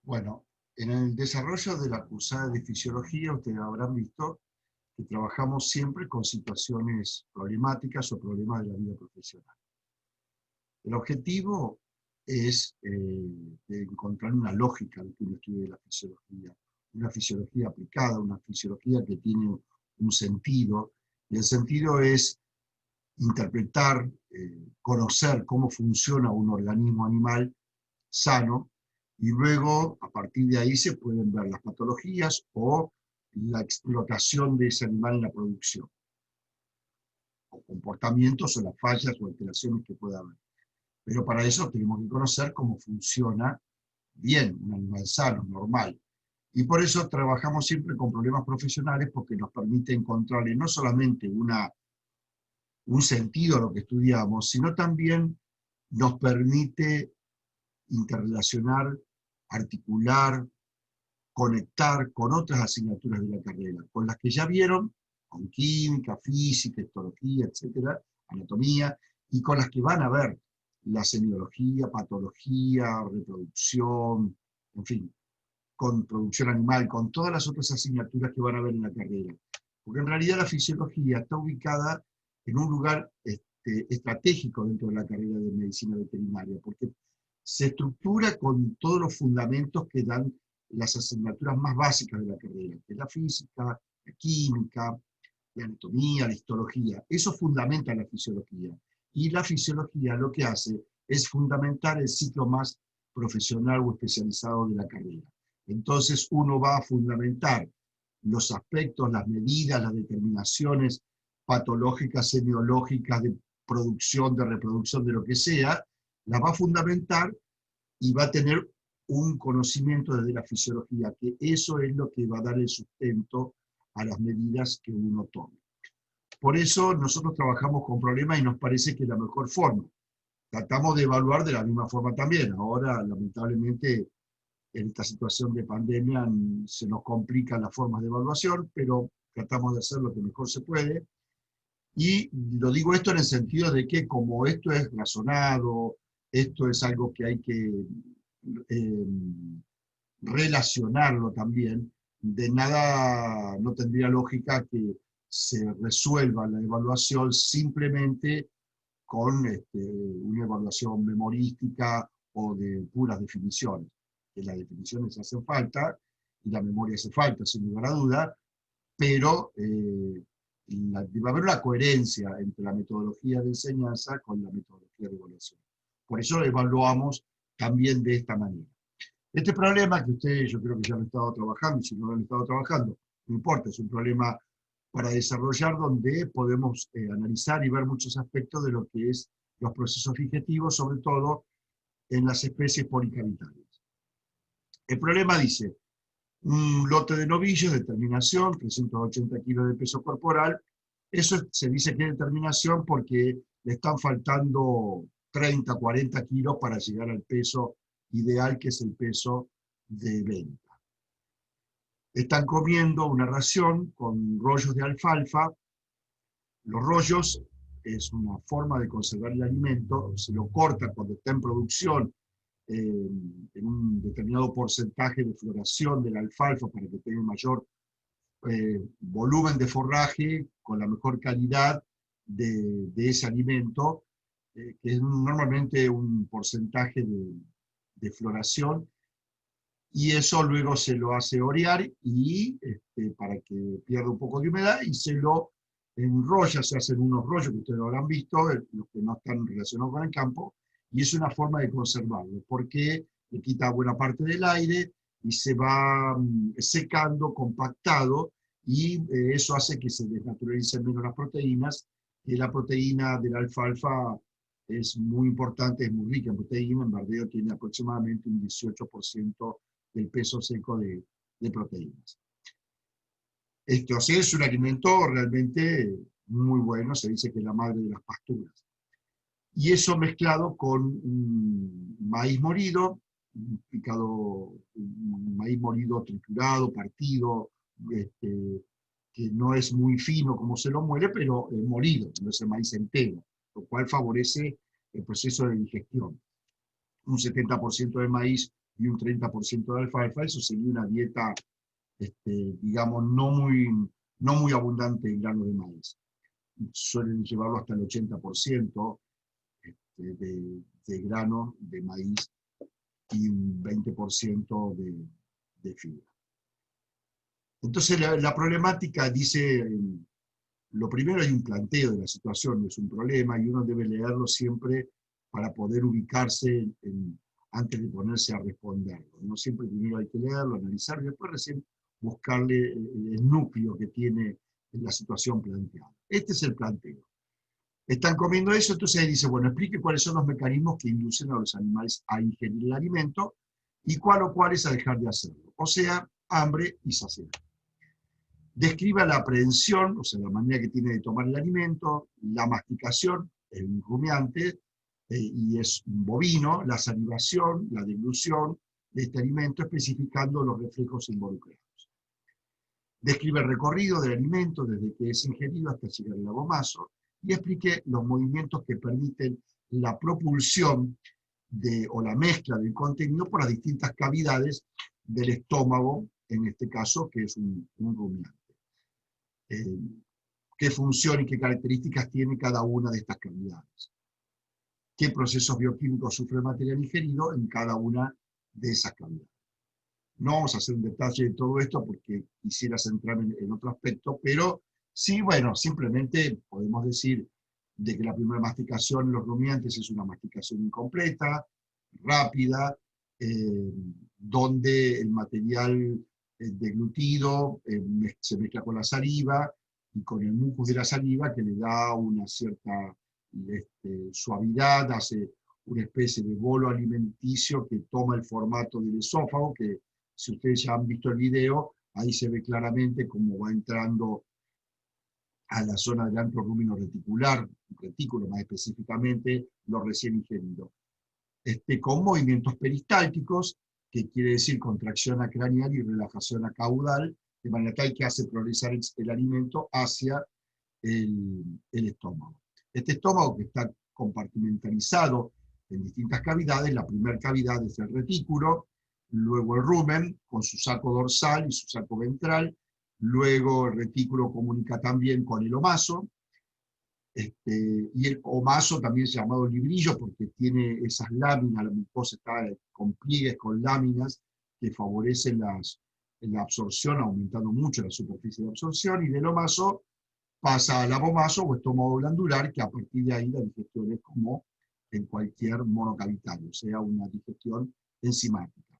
Bueno, en el desarrollo de la cursada de fisiología, ustedes habrán visto que trabajamos siempre con situaciones problemáticas o problemas de la vida profesional. El objetivo es de encontrar una lógica de que uno estudie la fisiología, una fisiología aplicada, una fisiología que tiene un sentido, y el sentido es interpretar, conocer cómo funciona un organismo animal sano, y luego a partir de ahí se pueden ver las patologías o la explotación de ese animal en la producción, o comportamientos o las fallas o alteraciones que pueda haber. Pero para eso tenemos que conocer cómo funciona bien un animal sano, normal. Y por eso trabajamos siempre con problemas profesionales, porque nos permite encontrarle no solamente un sentido a lo que estudiamos, sino también nos permite interrelacionar, articular, conectar con otras asignaturas de la carrera, con las que ya vieron, con química, física, histología, etcétera, anatomía, y con las que van a ver, la semiología, patología, reproducción, en fin, con producción animal, con todas las otras asignaturas que van a ver en la carrera. Porque en realidad la fisiología está ubicada en un lugar estratégico dentro de la carrera de medicina veterinaria, porque se estructura con todos los fundamentos que dan las asignaturas más básicas de la carrera, que es la física, la química, la anatomía, la histología. Eso fundamenta la fisiología. Y la fisiología lo que hace es fundamentar el ciclo más profesional o especializado de la carrera. Entonces uno va a fundamentar los aspectos, las medidas, las determinaciones patológicas, semiológicas, de producción, de reproducción, de lo que sea, las va a fundamentar y va a tener un conocimiento desde la fisiología, que eso es lo que va a dar el sustento a las medidas que uno tome. Por eso nosotros trabajamos con problemas y nos parece que es la mejor forma. Tratamos de evaluar de la misma forma también. Ahora, lamentablemente, en esta situación de pandemia se nos complican las formas de evaluación, pero tratamos de hacer lo que mejor se puede. Y lo digo esto en el sentido de que como esto es razonado, esto es algo que hay que eh, relacionarlo también, de nada no tendría lógica que se resuelva la evaluación simplemente con una evaluación memorística o de puras definiciones, que las definiciones hacen falta y la memoria hace falta, sin lugar a duda, pero debe haber una coherencia entre la metodología de enseñanza con la metodología de evaluación. Por eso evaluamos también de esta manera. Este problema que ustedes, yo creo que ya han estado trabajando, y si no lo han estado trabajando, no importa, es un problema para desarrollar donde podemos analizar y ver muchos aspectos de lo que es los procesos digestivos, sobre todo en las especies policavidales. El problema dice, un lote de novillos de terminación, 380 kilos de peso corporal, eso se dice que es determinación porque le están faltando 30, 40 kilos para llegar al peso ideal, que es el peso de venta. Están comiendo una ración con rollos de alfalfa. Los rollos es una forma de conservar el alimento, se lo corta cuando está en producción en un determinado porcentaje de floración de la alfalfa para que tenga mayor volumen de forraje con la mejor calidad de ese alimento, que es normalmente un porcentaje de floración, y eso luego se lo hace orear y para que pierda un poco de humedad, y se lo enrolla, se hacen unos rollos que ustedes lo habrán visto, los que no están relacionados con el campo, y es una forma de conservarlo, porque le quita buena parte del aire y se va secando, compactado, y eso hace que se desnaturalicen menos las proteínas, y la proteína de la alfalfa es muy importante, es muy rica en proteína. En verdeo tiene aproximadamente un 18% del peso seco de proteínas. O sea, es un alimento realmente muy bueno, se dice que es la madre de las pasturas. Y eso mezclado con un maíz molido, un maíz molido triturado, partido, que no es muy fino como se lo muele, pero molido, no es el maíz entero, lo cual favorece el proceso de digestión. Un 70% de maíz y un 30% de alfalfa, eso sería una dieta, digamos, no muy abundante en grano de maíz. Suelen llevarlo hasta el 80% de grano de maíz y un 20% de fibra. Entonces la problemática dice, lo primero hay un planteo de la situación, no es un problema, y uno debe leerlo siempre para poder ubicarse antes de ponerse a responderlo. No siempre primero hay que leerlo, analizarlo, y después recién buscarle el núcleo que tiene la situación planteada. Este es el planteo. Están comiendo eso, entonces ahí dice, bueno, explique cuáles son los mecanismos que inducen a los animales a ingerir el alimento y cuál o cuáles a dejar de hacerlo. O sea, hambre y saciedad. Describa la aprehensión, o sea, la manera que tiene de tomar el alimento, la masticación, es un rumiante, y es un bovino, la salivación, la deglución de este alimento, especificando los reflejos involucrados. Describe el recorrido del alimento desde que es ingerido hasta llegar al abomazo, y explique los movimientos que permiten la propulsión o la mezcla del contenido por las distintas cavidades del estómago, en este caso, que es un rumiante. Qué función y qué características tiene cada una de estas cavidades. Qué procesos bioquímicos sufre el material ingerido en cada una de esas cavidades. No vamos a hacer un detalle de todo esto porque quisiera centrarme en otro aspecto, pero sí, bueno, simplemente podemos decir de que la primera masticación en los rumiantes es una masticación incompleta, rápida, donde el material deglutido se mezcla con la saliva y con el mucus de la saliva, que le da una cierta suavidad, hace una especie de bolo alimenticio que toma el formato del esófago, que si ustedes ya han visto el video, ahí se ve claramente cómo va entrando a la zona del antro rumino reticular, retículo más específicamente, lo recién ingerido. Con movimientos peristálticos, que quiere decir contracción acraneal y relajación caudal, de manera tal que hace progresar el alimento hacia el estómago. Este estómago, que está compartimentalizado en distintas cavidades, la primera cavidad es el retículo, luego el rumen con su saco dorsal y su saco ventral, luego el retículo comunica también con el omaso, y el omaso también es llamado librillo porque tiene esas láminas, la mucosa está con pliegues, con láminas que favorecen la absorción, aumentando mucho la superficie de absorción, y del omaso pasa al abomaso o estómago glandular, que a partir de ahí la digestión es como en cualquier monocavitario, o sea, una digestión enzimática.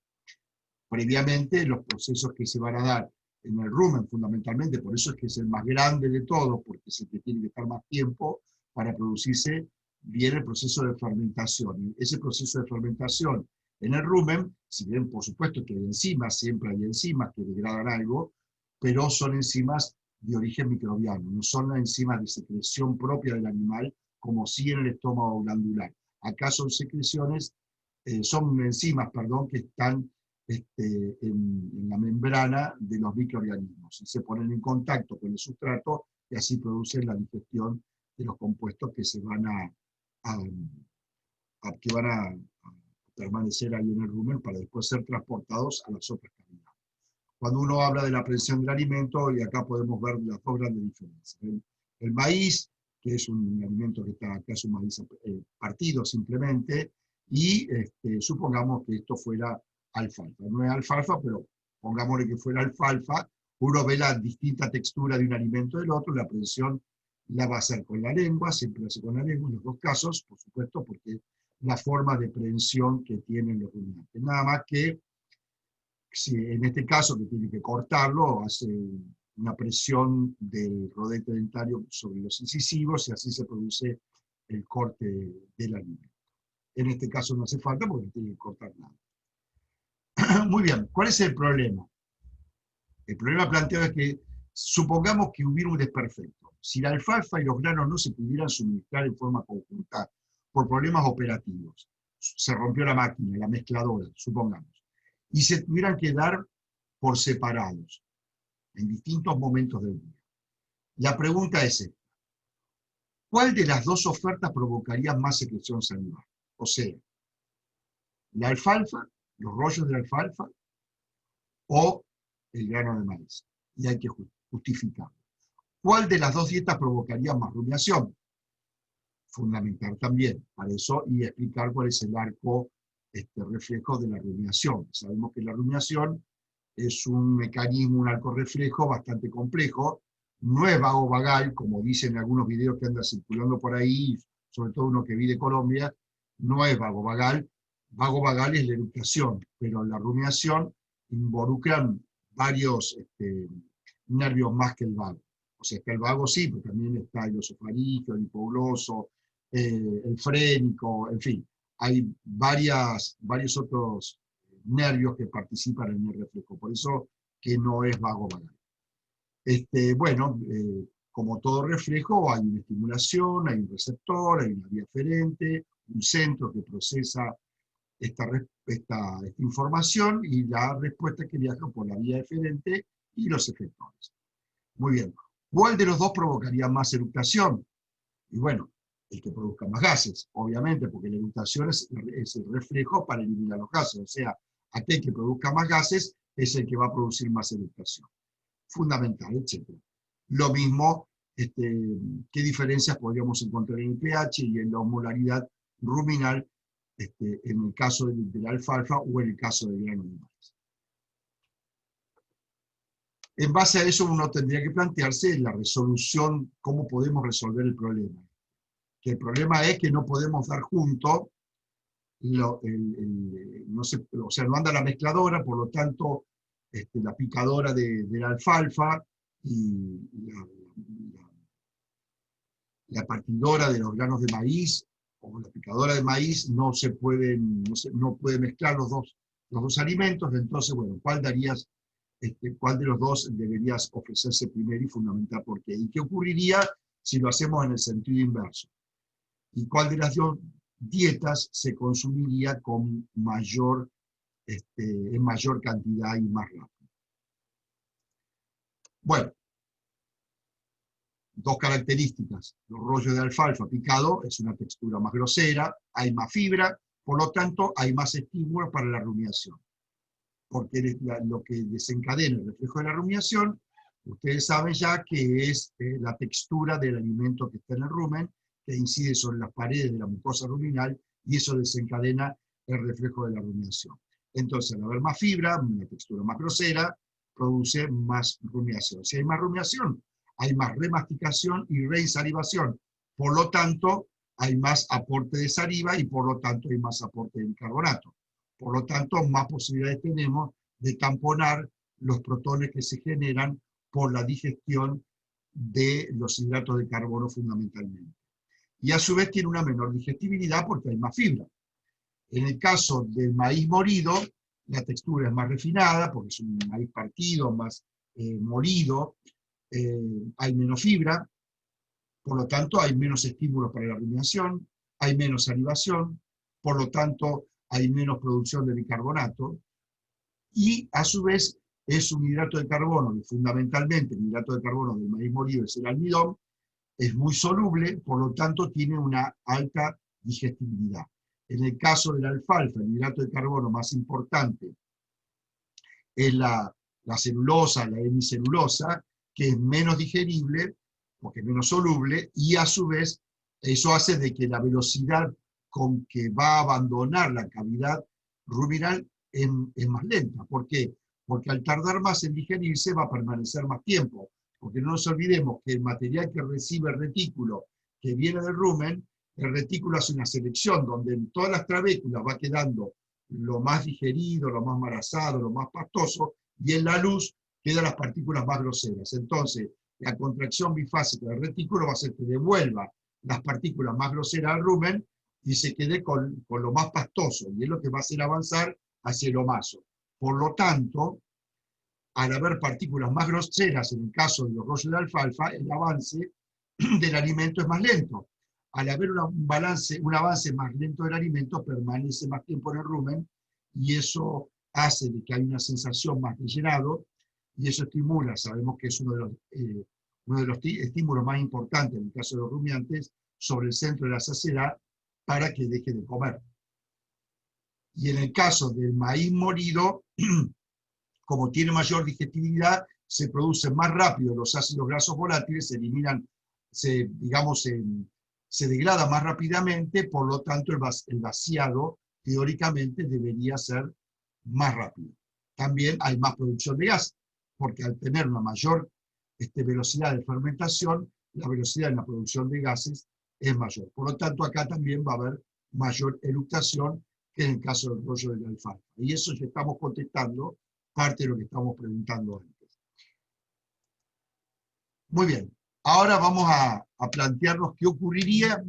Previamente, los procesos que se van a dar en el rumen, fundamentalmente, por eso es que es el más grande de todos, porque es el que tiene que estar más tiempo para producirse, viene el proceso de fermentación. Y ese proceso de fermentación en el rumen, si bien por supuesto que hay enzimas, siempre hay enzimas que degradan algo, pero son enzimas de origen microbiano, no son las enzimas de secreción propia del animal, como sí en el estómago glandular. Acá son secreciones, son enzimas, perdón, que están en la membrana de los microorganismos y se ponen en contacto con el sustrato y así producen la digestión de los compuestos que se van a permanecer ahí en el rumen para después ser transportados a las otras cavidades. Cuando uno habla de la aprehensión del alimento, y acá podemos ver las dos grandes diferencias. El maíz, que es un alimento que es un maíz partido simplemente, y supongamos que esto fuera alfalfa. No es alfalfa, pero pongámosle que fuera alfalfa, uno ve la distinta textura de un alimento del otro, la aprehensión la va a hacer con la lengua, siempre lo hace con la lengua en los dos casos, por supuesto, porque la forma de prehensión que tienen los rumiantes. Nada más que, si en este caso que tiene que cortarlo, hace una presión del rodete dentario sobre los incisivos y así se produce el corte del alimento. En este caso no hace falta porque no tiene que cortar nada. Muy bien, ¿cuál es el problema? El problema planteado es que supongamos que hubiera un desperfecto. Si la alfalfa y los granos no se pudieran suministrar en forma conjunta por problemas operativos, se rompió la máquina, la mezcladora, supongamos, y se tuvieran que dar por separados en distintos momentos del día. La pregunta es esta: ¿cuál de las dos ofertas provocaría más secreción salivar? O sea, la alfalfa los rollos de alfalfa o el grano de maíz. Y hay que justificarlo. ¿Cuál de las dos dietas provocaría más rumiación? Fundamental también, para eso, y explicar cuál es el arco reflejo de la rumiación. Sabemos que la rumiación es un mecanismo, un arco reflejo bastante complejo, no es vago-vagal, como dicen algunos videos que andan circulando por ahí, sobre todo uno que vi de Colombia, no es vago-vagal. Vago-vagal es la eructación, pero la rumiación involucran varios nervios más que el vago. O sea, que el vago sí, pero también está el osofaríngeo, el hipogloso, el frénico, en fin, hay varios otros nervios que participan en el reflejo, por eso que no es vago-vagal. Bueno, como todo reflejo, hay una estimulación, hay un receptor, hay una vía aferente, un centro que procesa esta información y la respuesta que viaja por la vía eferente y los efectores. Muy bien. ¿Cuál de los dos provocaría más eructación? Y bueno, el que produzca más gases, obviamente, porque la eructación es el reflejo para eliminar los gases. O sea, aquel que produzca más gases es el que va a producir más eructación. Fundamental, etc. Lo mismo, qué diferencias podríamos encontrar en el pH y en la osmolaridad ruminal en el caso de la alfalfa o en el caso del grano de maíz. En base a eso uno tendría que plantearse la resolución, cómo podemos resolver el problema. Que el problema es que no podemos dar junto, no anda la mezcladora, por lo tanto la picadora de la alfalfa y la partidora de los granos de maíz o la picadora de maíz no puede mezclar los dos alimentos. Entonces, bueno, ¿cuál de los dos deberías ofrecerse primero y fundamental por qué? ¿Y qué ocurriría si lo hacemos en el sentido inverso? ¿Y cuál de las dos dietas se consumiría con en mayor cantidad y más rápido? Bueno, dos características. Los rollos de alfalfa picado es una textura más grosera, hay más fibra, por lo tanto hay más estímulo para la rumiación. Porque lo que desencadena el reflejo de la rumiación, ustedes saben ya que es la textura del alimento que está en el rumen, que incide sobre las paredes de la mucosa ruminal, y eso desencadena el reflejo de la rumiación. Entonces, al haber más fibra, una textura más grosera, produce más rumiación. Si hay más rumiación, hay más remasticación y reinsalivación. Por lo tanto, hay más aporte de saliva y por lo tanto hay más aporte de bicarbonato. Por lo tanto, más posibilidades tenemos de tamponar los protones que se generan por la digestión de los hidratos de carbono fundamentalmente. Y a su vez tiene una menor digestibilidad porque hay más fibra. En el caso del maíz molido, la textura es más refinada porque es un maíz partido, más molido, hay menos fibra, por lo tanto hay menos estímulos para la rumiación, hay menos salivación, por lo tanto hay menos producción de bicarbonato, y a su vez es un hidrato de carbono, y fundamentalmente el hidrato de carbono del maíz molido es el almidón, es muy soluble, por lo tanto tiene una alta digestibilidad. En el caso de la alfalfa, el hidrato de carbono más importante es la celulosa, la hemicelulosa, que es menos digerible, porque es menos soluble, y a su vez eso hace de que la velocidad con que va a abandonar la cavidad ruminal es más lenta. ¿Por qué? Porque al tardar más en digerirse va a permanecer más tiempo. Porque no nos olvidemos que el material que recibe el retículo, que viene del rumen, el retículo hace una selección donde en todas las trabéculas va quedando lo más digerido, lo más marazado, lo más pastoso, y en la luz quedan las partículas más groseras. Entonces, la contracción bifásica del retículo va a hacer que devuelva las partículas más groseras al rumen y se quede con lo más pastoso, y es lo que va a hacer avanzar hacia el omaso. Por lo tanto, al haber partículas más groseras en el caso de los rollos de alfalfa, el avance del alimento es más lento. Al haber un avance más lento del alimento, permanece más tiempo en el rumen, y eso hace de que hay una sensación más de llenado, y eso estimula, sabemos que es uno de los estímulos más importantes en el caso de los rumiantes, sobre el centro de la saciedad para que deje de comer. Y en el caso del maíz molido, como tiene mayor digestibilidad, se producen más rápido los ácidos grasos volátiles, se eliminan, digamos, se degrada más rápidamente, por lo tanto el vaciado teóricamente debería ser más rápido. También hay más producción de gas, porque al tener una mayor velocidad de fermentación, la velocidad en la producción de gases es mayor. Por lo tanto, acá también va a haber mayor eructación que en el caso del rollo de la alfalfa. Y eso ya estamos contestando parte de lo que estamos preguntando antes. Muy bien, ahora vamos a plantearnos qué ocurriría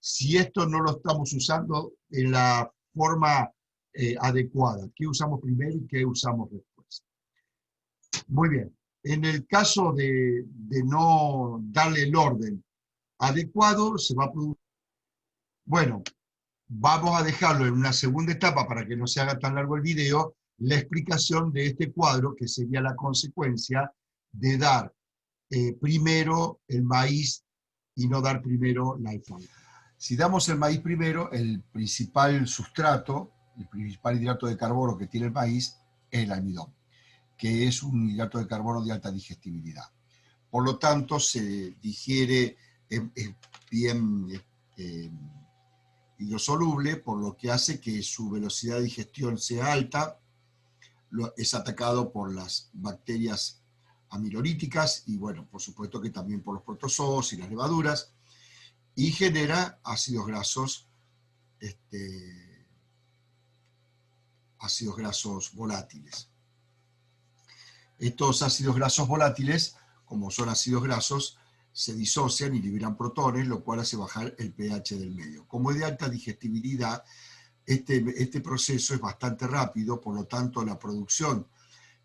si esto no lo estamos usando en la forma adecuada. ¿Qué usamos primero y qué usamos después? Muy bien, en el caso de no darle el orden adecuado, se va a producir... Bueno, vamos a dejarlo en una segunda etapa para que no se haga tan largo el video, la explicación de este cuadro, que sería la consecuencia de dar primero el maíz y no dar primero la alfalfa. Si damos el maíz primero, el principal sustrato, el principal hidrato de carbono que tiene el maíz es el almidón, que es un hidrato de carbono de alta digestibilidad. Por lo tanto, se digiere bien hidrosoluble, por lo que hace que su velocidad de digestión sea alta, es atacado por las bacterias amiloríticas y, bueno, por supuesto que también por los protozoos y las levaduras, y genera ácidos grasos volátiles. Estos ácidos grasos volátiles, como son ácidos grasos, se disocian y liberan protones, lo cual hace bajar el pH del medio. Como es de alta digestibilidad, este proceso es bastante rápido, por lo tanto la producción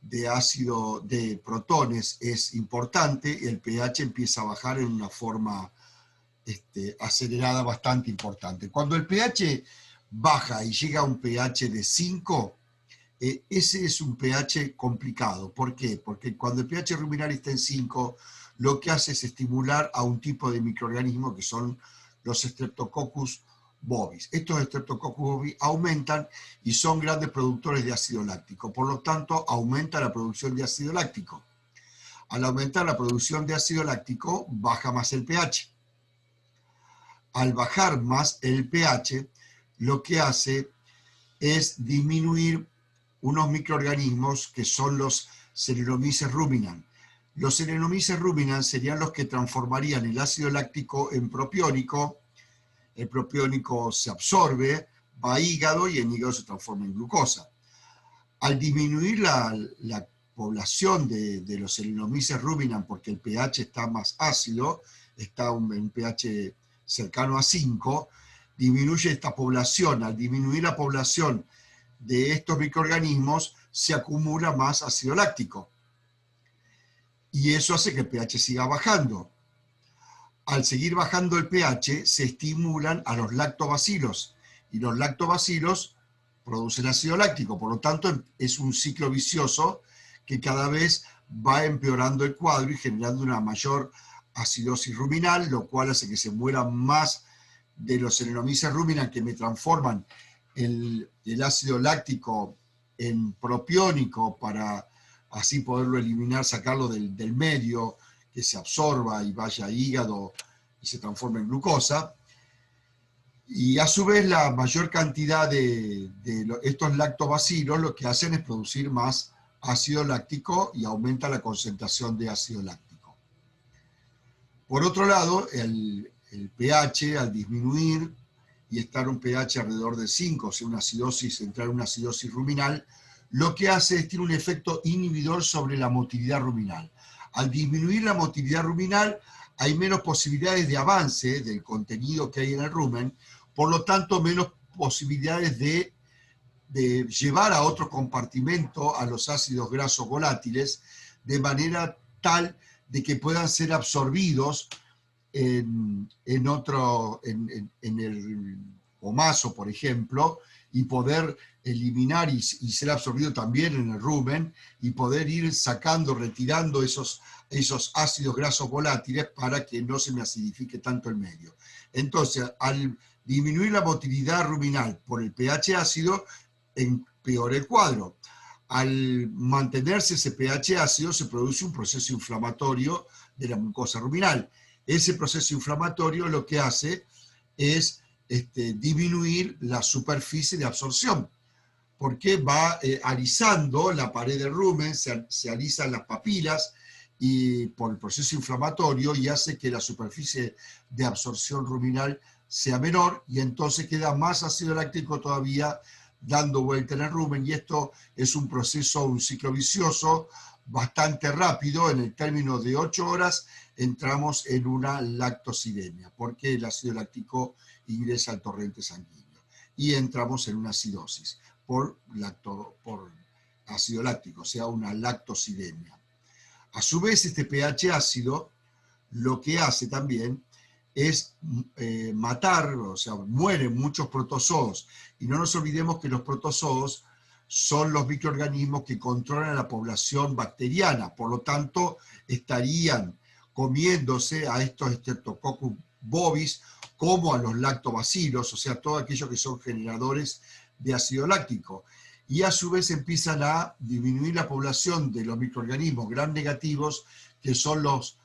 de protones es importante y el pH empieza a bajar en una forma acelerada bastante importante. Cuando el pH baja y llega a un pH de 5, ese es un pH complicado. ¿Por qué? Porque cuando el pH ruminal está en 5, lo que hace es estimular a un tipo de microorganismo que son los Streptococcus bovis. Estos Streptococcus bovis aumentan y son grandes productores de ácido láctico. Por lo tanto, aumenta la producción de ácido láctico. Al aumentar la producción de ácido láctico, baja más el pH. Al bajar más el pH, lo que hace es disminuir unos microorganismos que son los Saccharomyces ruminans. Los Saccharomyces ruminans serían los que transformarían el ácido láctico en propiónico. El propiónico se absorbe, va a hígado y en hígado se transforma en glucosa. Al disminuir la población de los Saccharomyces ruminans, porque el pH está más ácido, está en pH cercano a 5, disminuye esta población. Al disminuir la población de estos microorganismos, se acumula más ácido láctico. Y eso hace que el pH siga bajando. Al seguir bajando el pH, se estimulan a los lactobacilos. Y los lactobacilos producen ácido láctico. Por lo tanto, es un ciclo vicioso que cada vez va empeorando el cuadro y generando una mayor acidosis ruminal, lo cual hace que se mueran más de los Saccharomyces ruminans que me transforman el ácido láctico en propiónico para así poderlo eliminar, sacarlo del medio, que se absorba y vaya a hígado y se transforme en glucosa. Y a su vez la mayor cantidad de estos lactobacilos lo que hacen es producir más ácido láctico y aumenta la concentración de ácido láctico. Por otro lado, el pH al disminuir y estar un pH alrededor de 5, o sea, entrar en una acidosis ruminal, lo que hace es tiene un efecto inhibidor sobre la motilidad ruminal. Al disminuir la motilidad ruminal, hay menos posibilidades de avance del contenido que hay en el rumen, por lo tanto, menos posibilidades de llevar a otro compartimento a los ácidos grasos volátiles, de manera tal de que puedan ser absorbidos en el omaso, por ejemplo, y poder eliminar y ser absorbido también en el rumen y poder ir sacando, retirando esos ácidos grasos volátiles para que no se me acidifique tanto el medio. Entonces, al disminuir la motilidad ruminal por el pH ácido, empeora el cuadro. Al mantenerse ese pH ácido se produce un proceso inflamatorio de la mucosa ruminal. Ese proceso inflamatorio lo que hace es disminuir la superficie de absorción, porque va alisando la pared del rumen, se alisan las papilas y por el proceso inflamatorio, y hace que la superficie de absorción ruminal sea menor, y entonces queda más ácido láctico todavía dando vuelta en el rumen, y esto es un proceso, un ciclo vicioso bastante rápido. En el término de 8 horas entramos en una lactocidemia, porque el ácido láctico ingresa al torrente sanguíneo, y entramos en una acidosis por ácido láctico, o sea, una lactocidemia. A su vez, este pH ácido lo que hace también es matar, o sea, mueren muchos protozoos. Y no nos olvidemos que los protozoos son los microorganismos que controlan la población bacteriana, por lo tanto, estarían comiéndose a estos Streptococcus bovis como a los lactobacilos, o sea, todos aquellos que son generadores de ácido láctico. Y a su vez empiezan a disminuir la población de los microorganismos gram negativos, que son los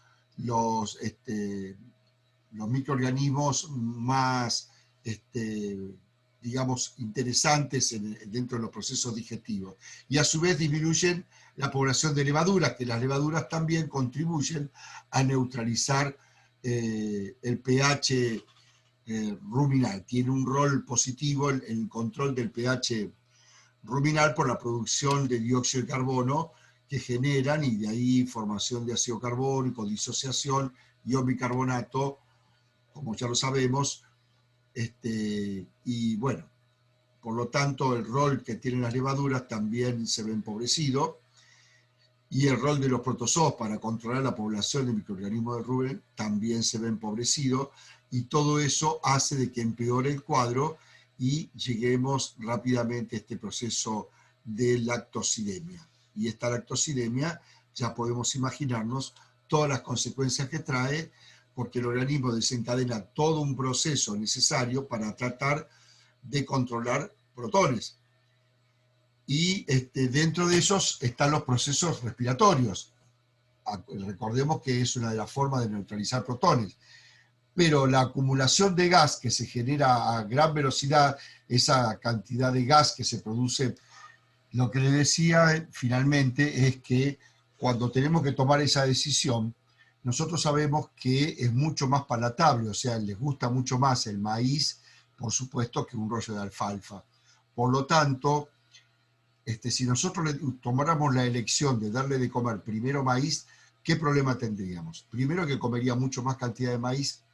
microorganismos más, digamos, interesantes dentro de los procesos digestivos. Y a su vez disminuyen la población de levaduras, que las levaduras también contribuyen a neutralizar el pH ruminal. Tiene un rol positivo en el control del pH ruminal por la producción de dióxido de carbono que generan, y de ahí formación de ácido carbónico, disociación, ion bicarbonato, como ya lo sabemos, y bueno, por lo tanto el rol que tienen las levaduras también se ve empobrecido, y el rol de los protozoos para controlar la población de microorganismos de rumen también se ve empobrecido, y todo eso hace de que empeore el cuadro y lleguemos rápidamente a este proceso de lactocidemia. Y esta lactocidemia ya podemos imaginarnos todas las consecuencias que trae, porque el organismo desencadena todo un proceso necesario para tratar de controlar protones. Y dentro de esos están los procesos respiratorios. Recordemos que es una de las formas de neutralizar protones. Pero la acumulación de gas que se genera a gran velocidad, esa cantidad de gas que se produce, lo que le decía finalmente es que cuando tenemos que tomar esa decisión, nosotros sabemos que es mucho más palatable, o sea, les gusta mucho más el maíz, por supuesto, que un rollo de alfalfa. Por lo tanto, si nosotros tomáramos la elección de darle de comer primero maíz, ¿qué problema tendríamos? Primero, que comería mucho más cantidad de maíz,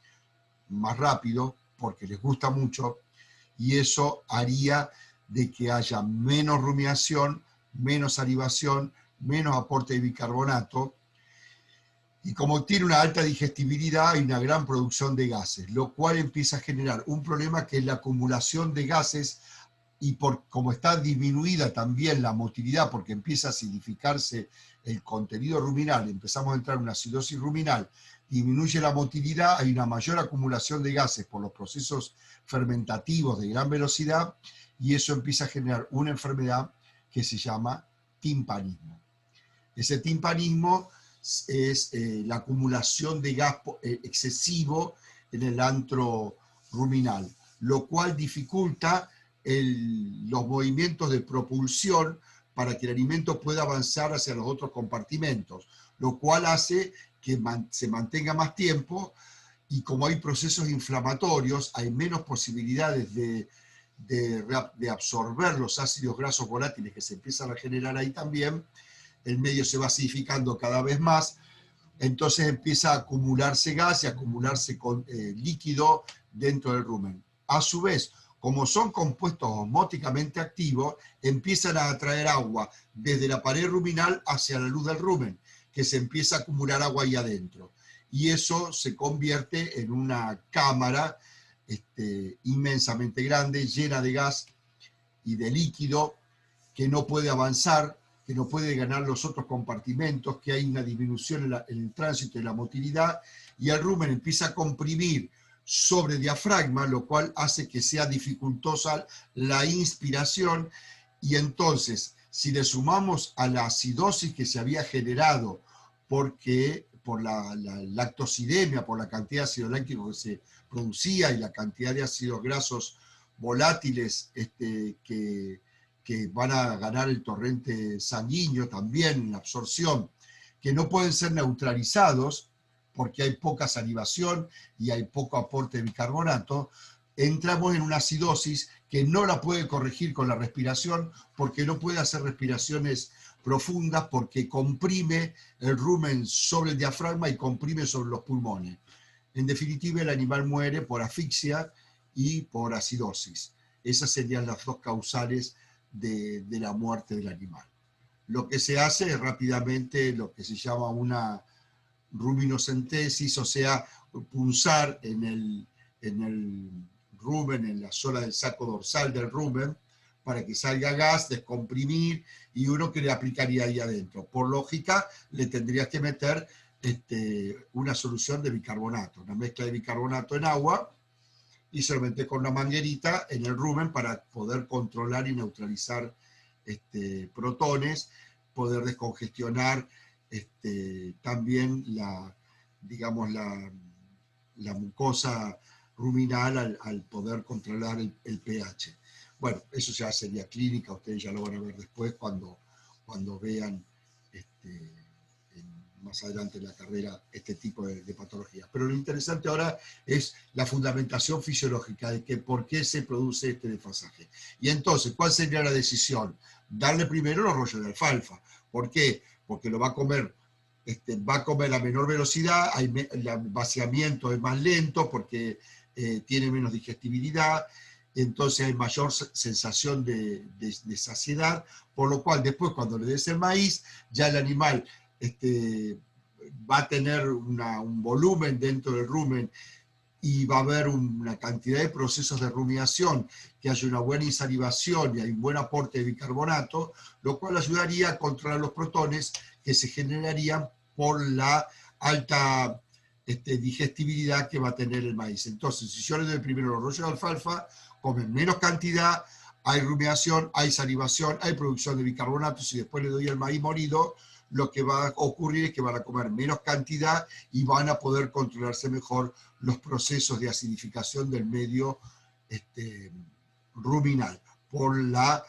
más rápido, porque les gusta mucho, y eso haría de que haya menos rumiación, menos salivación, menos aporte de bicarbonato, y como tiene una alta digestibilidad, hay una gran producción de gases, lo cual empieza a generar un problema que es la acumulación de gases, y como está disminuida también la motilidad, porque empieza a acidificarse el contenido ruminal, empezamos a entrar en una acidosis ruminal, disminuye la motilidad, hay una mayor acumulación de gases por los procesos fermentativos de gran velocidad, y eso empieza a generar una enfermedad que se llama timpanismo. Ese timpanismo es la acumulación de gas excesivo en el antro ruminal, lo cual dificulta los movimientos de propulsión para que el alimento pueda avanzar hacia los otros compartimentos, lo cual hace que se mantenga más tiempo, y como hay procesos inflamatorios, hay menos posibilidades de absorber los ácidos grasos volátiles que se empiezan a generar ahí también. El medio se va acidificando cada vez más, entonces empieza a acumularse gas y a acumularse líquido dentro del rumen. A su vez, como son compuestos osmóticamente activos, empiezan a atraer agua desde la pared ruminal hacia la luz del rumen, que se empieza a acumular agua ahí adentro. Y eso se convierte en una cámara inmensamente grande, llena de gas y de líquido, que no puede avanzar, que no puede ganar los otros compartimentos, que hay una disminución en el tránsito y la motilidad, y el rumen empieza a comprimir sobre diafragma, lo cual hace que sea dificultosa la inspiración, Y entonces, si le sumamos a la acidosis que se había generado por la lactosidemia, por la cantidad de ácido láctico que se producía y la cantidad de ácidos grasos volátiles que van a ganar el torrente sanguíneo también en la absorción, que no pueden ser neutralizados porque hay poca salivación y hay poco aporte de bicarbonato, entramos en una acidosis que no la puede corregir con la respiración porque no puede hacer respiraciones profundas porque comprime el rumen sobre el diafragma y comprime sobre los pulmones. En definitiva, el animal muere por asfixia y por acidosis. Esas serían las dos causales de la muerte del animal. Lo que se hace es rápidamente lo que se llama una ruminocentesis, o sea, punzar en el rumen, en la zona del saco dorsal del rumen, para que salga gas, descomprimir, y uno que le aplicaría ahí adentro. Por lógica, le tendrías que meter una solución de bicarbonato, una mezcla de bicarbonato en agua, y se lo metes con una manguerita en el rumen para poder controlar y neutralizar protones, poder descongestionar también digamos, la mucosa ruminal al poder controlar el pH. Bueno, eso ya sería clínica, ustedes ya lo van a ver después cuando vean más adelante en la carrera este tipo de patologías. Pero lo interesante ahora es la fundamentación fisiológica de que por qué se produce este desfasaje. Y entonces, ¿cuál sería la decisión? Darle primero los rollos de alfalfa. ¿Por qué? Porque lo va a comer a menor velocidad, el vaciamiento es más lento porque tiene menos digestibilidad, entonces hay mayor sensación de saciedad, por lo cual después cuando le des el maíz, ya el animal va a tener un volumen dentro del rumen y va a haber una cantidad de procesos de rumiación, que haya una buena insalivación y hay un buen aporte de bicarbonato, lo cual ayudaría a controlar los protones que se generarían por la alta digestibilidad que va a tener el maíz. Entonces, si yo le doy primero los rollos de alfalfa, comen menos cantidad, hay rumiación, hay salivación, hay producción de bicarbonatos, y después le doy el maíz molido, lo que va a ocurrir es que van a comer menos cantidad y van a poder controlarse mejor los procesos de acidificación del medio ruminal por la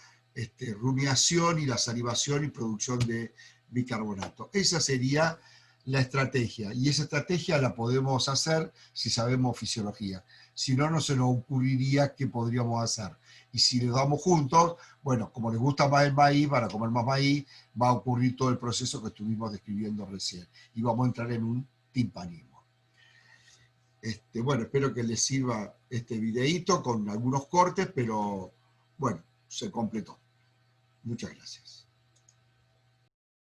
rumiación y la salivación y producción de bicarbonato. Esa sería la estrategia, y esa estrategia la podemos hacer si sabemos fisiología. Si no, no se nos ocurriría qué podríamos hacer. Y si les damos juntos, bueno, como les gusta más el maíz, van a comer más maíz, va a ocurrir todo el proceso que estuvimos describiendo recién. Y vamos a entrar en un timpanismo. Bueno, espero que les sirva este videíto con algunos cortes, pero bueno, se completó. Muchas gracias.